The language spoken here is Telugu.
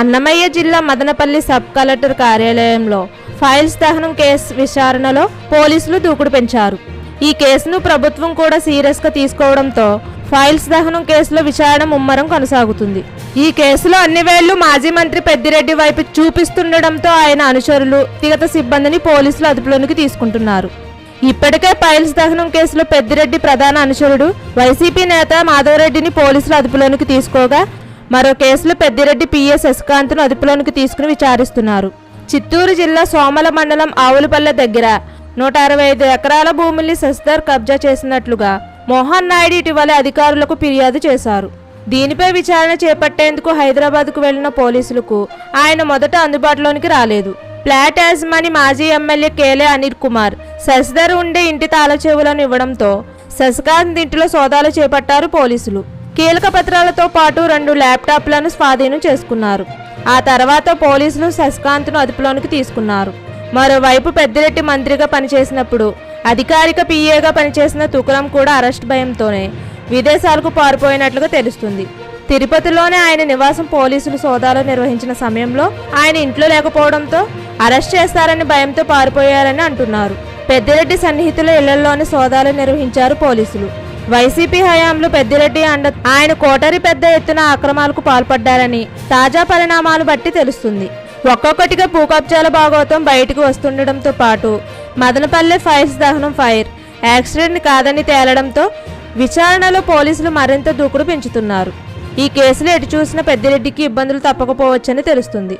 అన్నమయ్య జిల్లా మదనపల్లి సబ్ కలెక్టర్ కార్యాలయంలో ఫైల్స్ దహనం కేసు విచారణలో పోలీసులు దూకుడు పెంచారు. ఈ కేసును ప్రభుత్వం కూడా సీరియస్గా తీసుకోవడంతో ఫైల్స్ దహనం కేసులో విచారణ ముమ్మరం కొనసాగుతుంది. ఈ కేసులో అన్ని వేళ్లు మాజీ మంత్రి పెద్దిరెడ్డి వైపు చూపిస్తుండటంతో ఆయన అనుచరులు, వ్యక్తిగత సిబ్బందిని పోలీసులు అదుపులోనికి తీసుకుంటున్నారు. ఇప్పటికే ఫైల్స్ దహనం కేసులో పెద్దిరెడ్డి ప్రధాన అనుచరుడు వైసీపీ నేత మాధవరెడ్డిని పోలీసులు అదుపులోనికి తీసుకోగా, మరో కేసులో పెద్దిరెడ్డి పిఎస్ శశికాంత్ను అదుపులోనికి తీసుకుని విచారిస్తున్నారు. చిత్తూరు జిల్లా సోమల మండలం ఆవులపల్లె దగ్గర 165 ఎకరాల భూముల్ని శశిధర్ కబ్జా చేసినట్లుగా మోహన్ నాయుడు ఇటీవల అధికారులకు ఫిర్యాదు చేశారు. దీనిపై విచారణ చేపట్టేందుకు హైదరాబాద్కు వెళ్లిన పోలీసులకు ఆయన మొదట అందుబాటులోనికి రాలేదు. ఫ్లాట్ యాజమాని మాజీ ఎమ్మెల్యే కేలే అనిల్ కుమార్ శశిధర్ ఉండే ఇంటి తాళచెవులను ఇవ్వడంతో శశికాంత్ ఇంటిలో సోదాలు చేపట్టారు పోలీసులు. కీలక పత్రాలతో పాటు 2 ల్యాప్టాప్లను స్వాధీనం చేసుకున్నారు. ఆ తర్వాత పోలీసులు శశికాంత్ను అదుపులోనికి తీసుకున్నారు. మరోవైపు పెద్దిరెడ్డి మంత్రిగా పనిచేసినప్పుడు అధికారిక పిఏగా పనిచేసిన తుకరం కూడా అరెస్ట్ భయంతోనే విదేశాలకు పారిపోయినట్లుగా తెలుస్తుంది. తిరుపతిలోనే ఆయన నివాసం పోలీసులు సోదాలు నిర్వహించిన సమయంలో ఆయన ఇంట్లో లేకపోవడంతో అరెస్ట్ చేస్తారని భయంతో పారిపోయారని అంటున్నారు. పెద్దిరెడ్డి సన్నిహితుల ఇళ్లలోని సోదాలు నిర్వహించారు పోలీసులు. వైసీపీ హయాంలో పెద్దిరెడ్డి ఆయన కోటరి పెద్ద ఎత్తున అక్రమాలకు పాల్పడ్డారని తాజా పరిణామాలు బట్టి తెలుస్తుంది. ఒక్కొక్కటిగా భూకబ్జాల భాగవతం బయటకు వస్తుండటంతో పాటు మదనపల్లె ఫైల్స్ దహనం ఫైర్ యాక్సిడెంట్ కాదని తేలడంతో విచారణలో పోలీసులు మరింత దూకుడు పెంచుతున్నారు. ఈ కేసులో ఎటు చూసిన పెద్దిరెడ్డికి ఇబ్బందులు తప్పకపోవచ్చని తెలుస్తుంది.